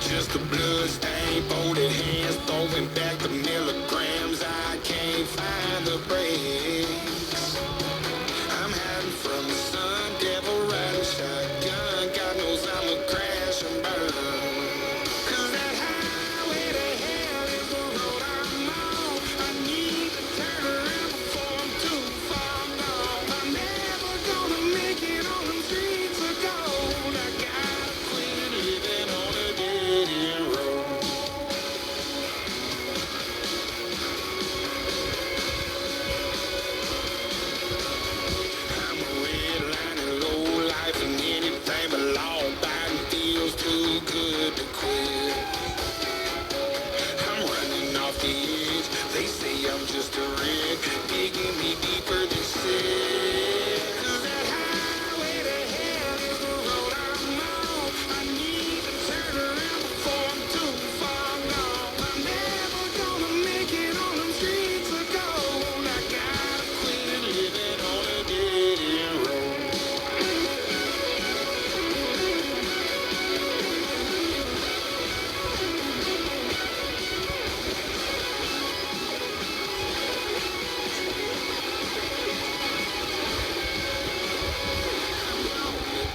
just a blood stain, folded hands, throwing back the milligrams. I can't find the brakes. I'm hiding from the sun, devil riding shotgun. God knows I'ma crash and burn. 'Cause that highway to hell is the road I'm on. I need to turn around before I'm too far gone. I'm never gonna make it on them streets of gold. I gotta quit living on a dead end road. I'm a redlining low life and anything but law abiding feels too good to quit. I'm running off the edge. They say I'm just a wreck, digging me deeper than said. 'Cause that highway to hell is the road I'm on. I need to turn around before I'm too far gone. I'm never gonna make it on them streets of gold. I gotta quit living on a dead end road.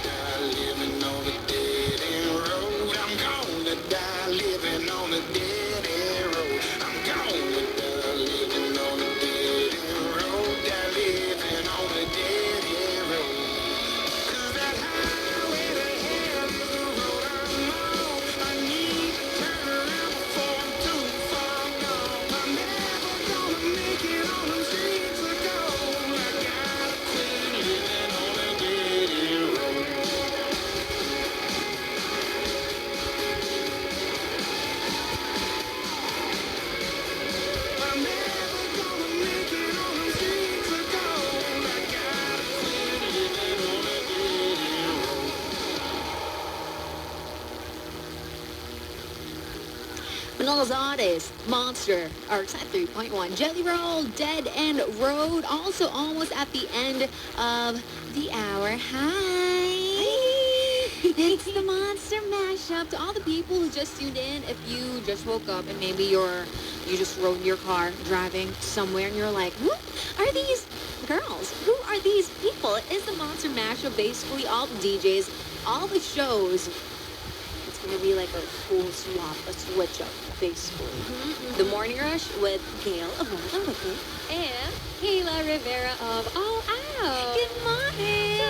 Die living on a dead end road. I'm gonna die living on a dead end road. I'm gonna die living on a dead end road. Die living on a dead end road. 'Cause that highway to hell is the road I'm on. I need to turn around before I'm too far gone. I'm never gonna make it on them streets of gold. I gotta quit living on a dead end road. I'm never gonna make it on them streets of gold. I gotta quit living on a dead end road. Manolos Artist, Monster, RX 3.1, Jelly Roll, Dead End Road, also almost at the end of the hour. Hi! It's the Monster Mashup. To all the people who just tuned in, if you just woke up and maybe you just rode in your car driving somewhere and you're like, who are these girls? Who are these people? It is the Monster Mashup, basically all the DJs, all the shows. It's going to be like a full swap, a switch up, basically. The Morning Rush with Gail of One the Wicked. And Kayla Rivera of All Out. Good morning!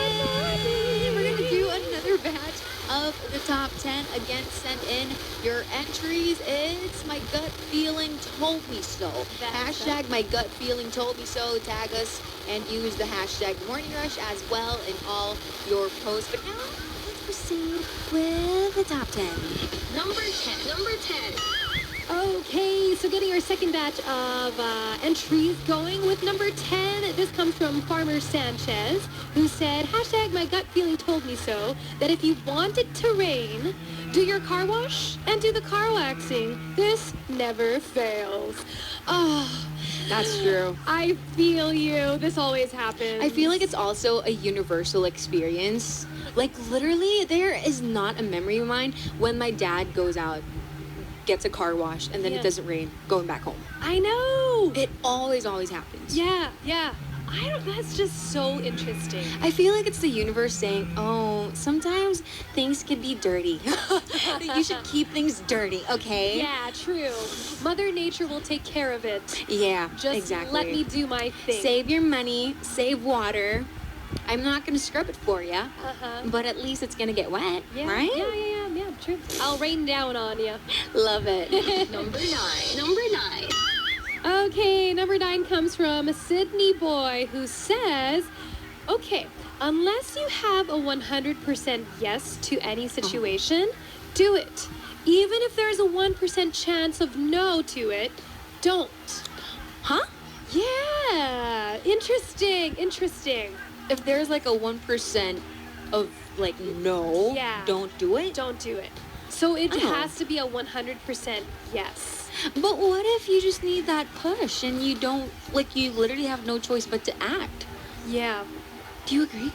We're going to do another batch of the top 10. Again, send in your entries. It's My Gut Feeling Told Me So. Hashtag My Gut Feeling Told Me So. Tag us and use the hashtag Morning Rush as well in all your posts. But now, let's proceed with the top 10. Number 10. Okay, so getting our second batch of entries going with number 10. This comes from Farmer Sanchez, who said, hashtag My Gut Feeling Told Me So, that if you want it to rain, do your car wash and do the car waxing. This never fails. Oh, That's true. I feel you. This always happens. I feel like it's also a universal experience. Like, literally, there is not a memory of mine when my dad goes out, gets a car wash, and then it doesn't rain, going back home. I know. It always happens. Yeah. That's just so interesting. I feel like it's the universe saying, oh, sometimes things can be dirty. You should keep things dirty, okay? Yeah, true. Mother Nature will take care of it. Yeah, Just exactly. let me do my thing. Save your money, save water. I'm not going to scrub it for you, but at least it's going to get wet, right? Yeah, true. I'll rain down on you. Love it. Number 9. Okay, number 9 comes from Sydney Boy, who says, okay, unless you have a 100% yes to any situation, do it. Even if there's a 1% chance of no to it, don't. Huh? Yeah, interesting. If there's like a 1% of like no, don't do it? Don't do it. So it has to be a 100% yes. But what if you just need that push and you don't, like, you literally have no choice but to act? Yeah. Do you agree?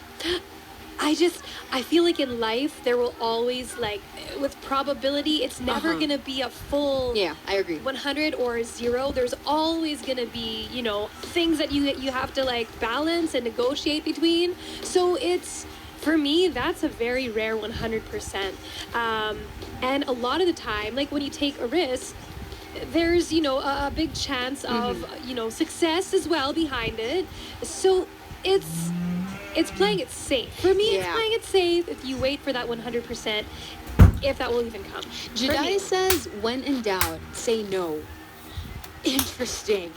I feel like in life there will always, like, with probability, it's never gonna be a full Yeah, I agree. 100 or 0. There's always gonna be, things that you have to, like, balance and negotiate between. So it's, for me, that's a very rare 100%. And a lot of the time, like when you take a risk, there's, a big chance of, success as well behind it. So it's playing it safe. For me, it's Yeah. playing it safe if you wait for that 100%, if that will even come. For Jedi me. says, when in doubt, say no. Interesting.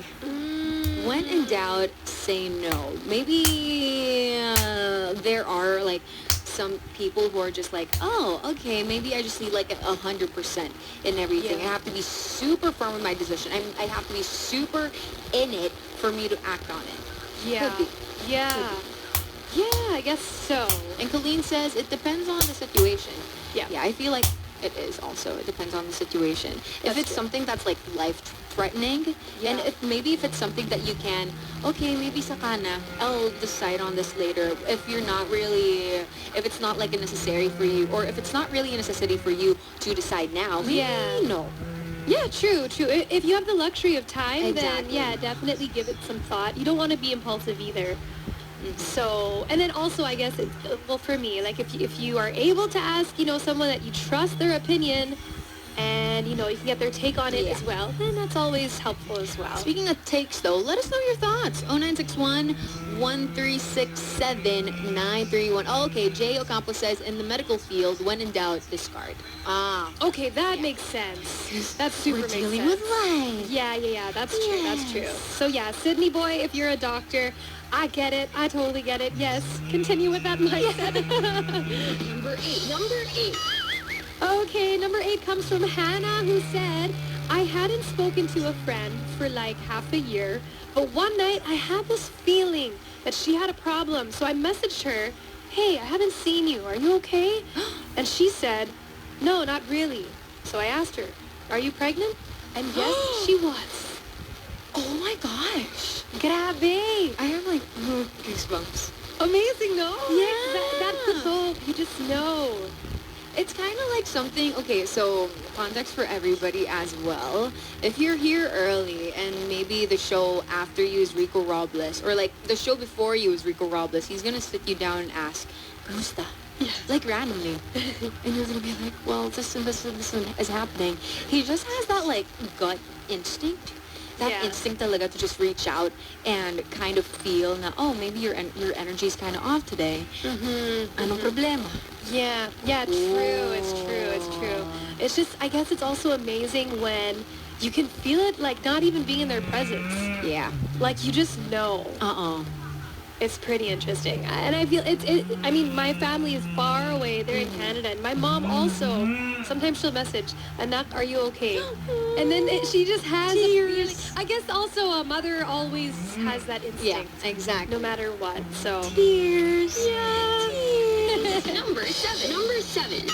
When in doubt, say no. Maybe there are like some people who are just like, oh, okay, maybe I just need like 100% in everything. Yeah. I have to be super firm with my decision. I have to be super in it for me to act on it. Yeah. Could be. Yeah. Could Yeah, I guess so. And Colleen says it depends on the situation. Yeah. Yeah, I feel like it is also. It depends on the situation. If That's it's true. something that's like life-threatening, and Yeah. maybe if it's something that you can, okay, maybe sakana, I'll decide on this later. If it's not like a necessary for you, or if it's not really a necessity for you to decide now, maybe Yeah. no. Yeah, true. If you have the luxury of time, then Exactly. yeah, definitely give it some thought. You don't want to be impulsive either. So, and then also, I guess, well, for me, like if you are able to ask, someone that you trust their opinion, and you can get their take on it Yeah. as well, then that's always helpful as well. Speaking of takes, though, let us know your thoughts. 0961-1367-931. Oh, okay, Jay Ocampo says, in the medical field, when in doubt, discard. Ah. Okay, that Yeah. makes sense. That super We're makes dealing sense. with life. Yeah, that's true, that's true. Yes. So yeah, Sydney boy, if you're a doctor, I get it, I totally get it, yes. Continue with that mindset. Number 8. Number 8. Okay, number 8 comes from Hannah, who said, I hadn't spoken to a friend for like half a year, but one night I had this feeling that she had a problem, so I messaged her, hey, I haven't seen you, are you okay? And she said, no, not really. So I asked her, are you pregnant? And yes, she was. Oh my gosh. Grabe! I have like goosebumps. Amazing, no? Yeah. That's the hope. You just know. It's kind of like something, okay, so context for everybody as well. If you're here early and maybe the show after you is Rico Robles, or like the show before you is Rico Robles, he's gonna sit you down and ask, Kamusta? Like randomly. And you're gonna be like, well, this and this and this is happening. He just has that like gut instinct. That Yeah. instinct talaga to just reach out and kind of feel na, oh, maybe your energy's kind of off today. Anong problema? Yeah, true. It's true. It's just, I guess it's also amazing when you can feel it, like, not even being in their presence. Yeah. Like, you just know. It's pretty interesting. And I feel I mean, my family is far away. They're in Canada. And my mom also, sometimes she'll message, Anak, are you okay? And then she just has a feeling. I guess also a mother always has that Yeah, instinct. exactly. No matter what. So. Tears. Yeah. Number 7. Number 7.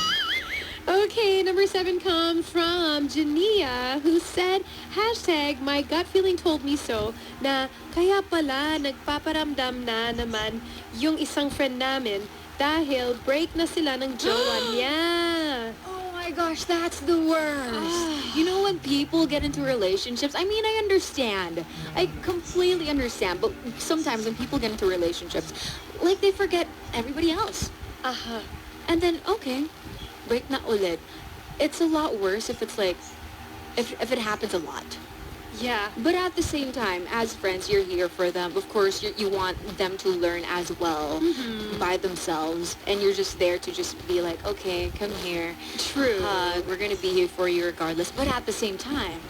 Okay, number 7 comes from Jania, who said, hashtag, my gut feeling told me so, na kaya pala nagpaparamdam na naman yung isang friend namin dahil break na sila ng jowa niya. Oh my gosh, that's the worst. You know, when people get into relationships, I mean, I understand. I completely understand. But sometimes when people get into relationships, like they forget everybody else. And then, okay, break na ulit. It's a lot worse if it's like, if it happens a lot. Yeah. But at the same time, as friends, you're here for them. Of course, you want them to learn as well by themselves. And you're just there to just be like, okay, come here. True. We're going to be here for you regardless. But at the same time,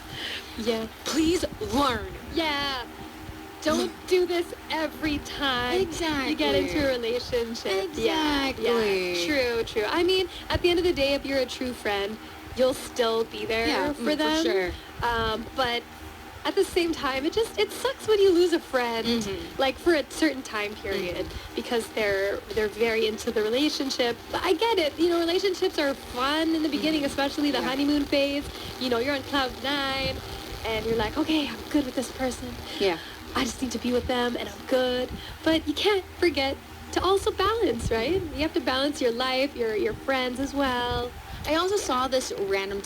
Yeah. please learn. Yeah. Don't do this every time you get into a relationship. Exactly. Yeah. True. I mean, at the end of the day, if you're a true friend, you'll still be there for them. For sure. But at the same time, it sucks when you lose a friend, like for a certain time period, because they're very into the relationship. But I get it. You know, relationships are fun in the beginning, especially the honeymoon phase. You know, you're on cloud 9, and you're like, okay, I'm good with this person. Yeah. I just need to be with them, and I'm good. But you can't forget to also balance, right? You have to balance your life, your friends as well. I also saw this random